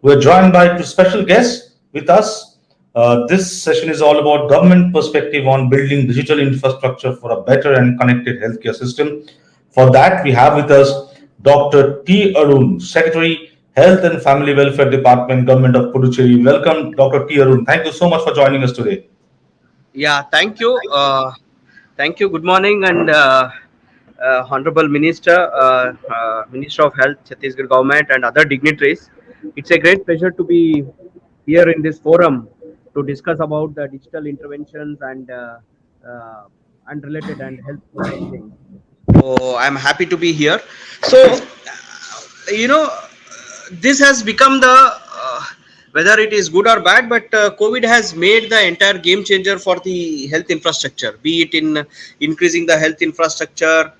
We're joined by two special guests with us. This session is all about government perspective on building digital infrastructure for a better and connected healthcare system. For that, we have with us Dr. T. Arun, Secretary, Health and Family Welfare Department, Government of Puducherry. Welcome, Dr. T. Arun. Thank you so much for joining us today. Yeah, thank you. Thank you. Good morning, and Honorable Minister, Minister of Health, Chhattisgarh Government, and other dignitaries. It's a great pleasure to be here in this forum to discuss about the digital interventions uh, and related and health related things. So I'm happy to be here. So you know this has become the whether it is good or bad, but COVID has made the entire game changer for the health infrastructure, be it in increasing the health infrastructure,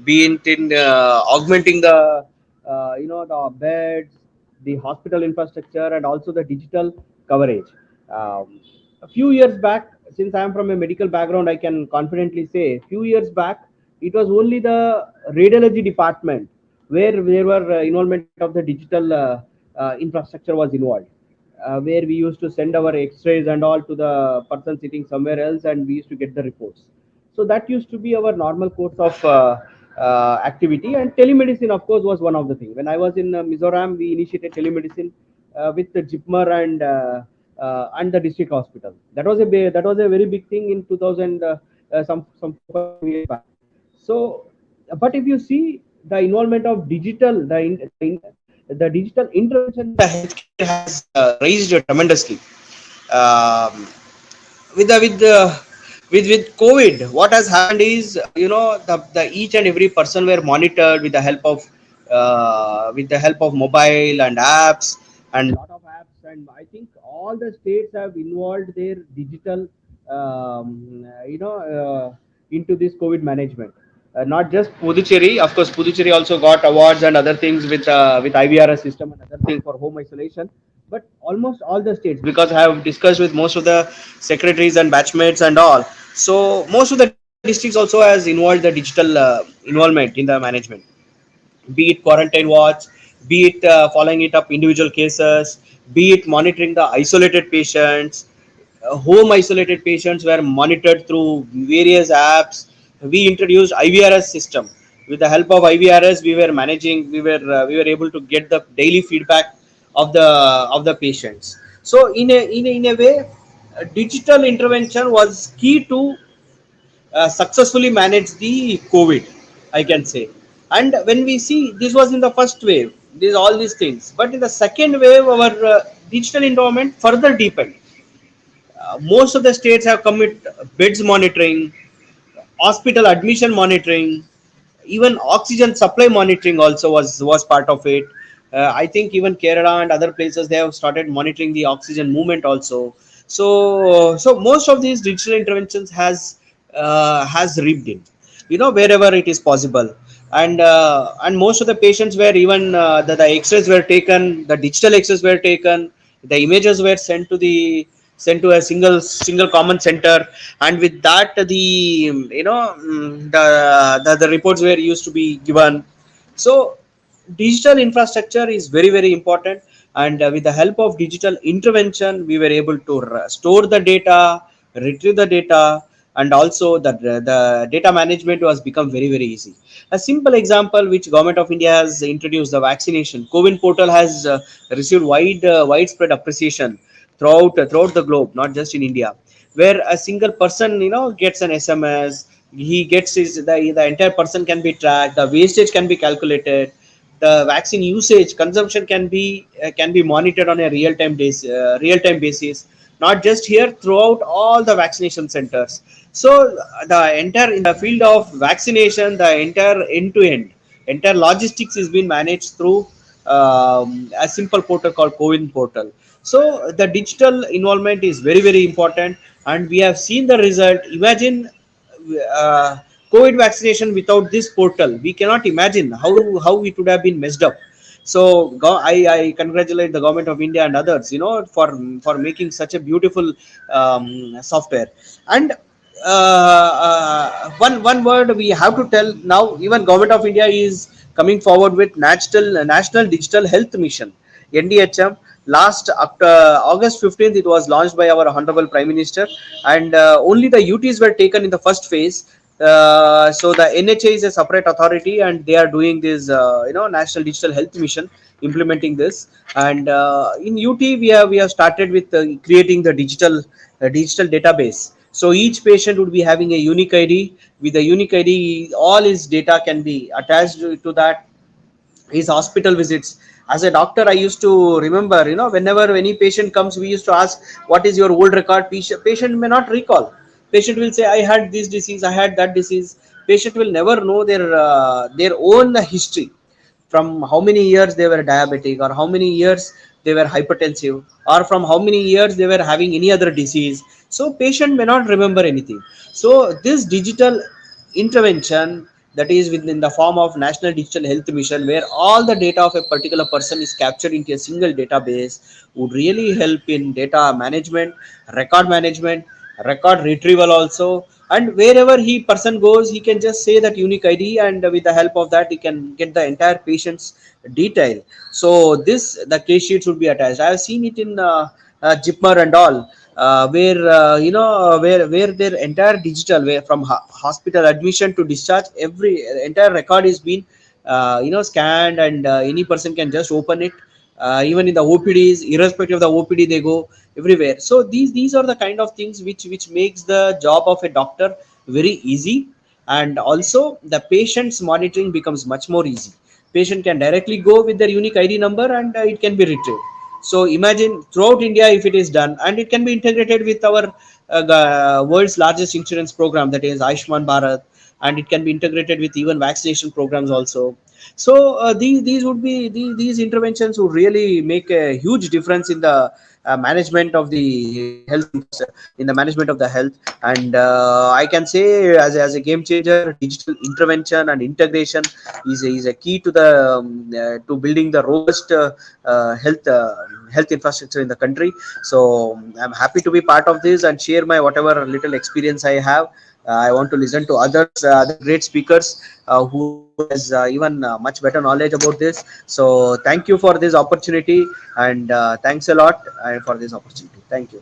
be it in augmenting the the beds, the hospital infrastructure, and also the digital coverage. A few years back, since I am from a medical background, I can confidently say a few years back it was only the radiology department where there were involvement of the digital infrastructure was involved, where we used to send our x-rays and all to the person sitting somewhere else, and we used to get the reports. So that used to be our normal course of activity. And telemedicine, of course, was one of the things. When I was in Mizoram, we initiated telemedicine with the Jipmer and the district hospital. That was a very big thing in 2000, some 4 5 years back. So, but if you see the involvement of digital, the digital intervention in the healthcare has raised tremendously. Um, with COVID, what has happened is the each and every person were monitored with the help of mobile and apps and lot of apps, and I think all the states have involved their digital into this COVID management. Not just Puducherry, of course. Puducherry also got awards and other things with IVRS system and other things for home isolation. But almost all the states, because I have discussed with most of the secretaries and batchmates and all, so most of the districts also has involved the digital involvement in the management, be it quarantine watch, be it following it up individual cases, be it monitoring the isolated patients. Home isolated patients were monitored through various apps. We introduced IVRS system. With the help of IVRS, we were able to get the daily feedback of the patients. So in a way, digital intervention was key to successfully manage the COVID, I can say. And when we see, this was in the first wave, these all these things, but in the second wave, our digital environment further deepened. Most of the states have come with beds monitoring, hospital admission monitoring, even oxygen supply monitoring also was part of it. I think even Kerala and other places, they have started monitoring the oxygen movement also. So most of these digital interventions has reaped in, wherever it is possible. And most of the patients were even the x-rays were taken, the digital x-rays were taken, the images were sent to a single common center, and with that the the reports were used to be given. So digital infrastructure is very very important, and with the help of digital intervention, we were able to store the data, retrieve the data, and also the data management was become very very easy. A simple example which government of India has introduced, the vaccination CoWIN portal, has received widespread appreciation throughout the globe, not just in India, where a single person gets an SMS. He gets the entire person can be tracked, the wastage can be calculated, the vaccine usage consumption can be monitored on a real time basis, not just here, throughout all the vaccination centers. So the entire in the field of vaccination, the entire end to end entire logistics is being managed through a simple portal called CoWIN portal. So the digital involvement is very very important, and we have seen the result. Imagine uh, COVID vaccination without this portal. We cannot imagine how it would have been messed up. So I congratulate the government of India and others, for making such a beautiful software. And one word we have to tell now. Even government of India is coming forward with national digital health mission, NDHM, last August 15th, it was launched by our Honorable Prime Minister, and only the UTs were taken in the first phase. So the NHA is a separate authority, and they are doing this, National Digital Health Mission, implementing this. And in UT, we have started with creating the digital database. So each patient would be having a unique ID. With the unique ID, all his data can be attached to that, his hospital visits. As a doctor, I used to remember, whenever any patient comes, we used to ask, what is your old record? Patient may not recall. Patient will say, I had this disease, I had that disease. Patient will never know their own history, from how many years they were diabetic, or how many years they were hypertensive, or from how many years they were having any other disease. So patient may not remember anything. So this digital intervention, that is within the form of National Digital Health Mission, where all the data of a particular person is captured into a single database, would really help in data management, record management, record retrieval also. And wherever he person goes, he can just say that unique ID, and with the help of that, he can get the entire patient's detail. So this, the case sheets would be attached. I have seen it in Jipmer and all, where where their entire digital, where from hospital admission to discharge, every entire record is being scanned, and any person can just open it. Even in the OPDs, irrespective of the OPD, they go everywhere. So these are the kind of things which makes the job of a doctor very easy, and also the patient's monitoring becomes much more easy. Patient can directly go with their unique ID number, and it can be retrieved. So imagine throughout India if it is done, and it can be integrated with our world's largest insurance program, that is Ayushman Bharat, and it can be integrated with even vaccination programs also. So these would be these interventions would really make a huge difference in the management of the health, in the management of the health. And I can say, as a game changer, digital intervention and integration is a key to the to building the robust health infrastructure in the country. So I'm happy to be part of this and share my whatever little experience I have. I want to listen to others, other great speakers who has even much better knowledge about this. So thank you for this opportunity, and thanks a lot for this opportunity. Thank you.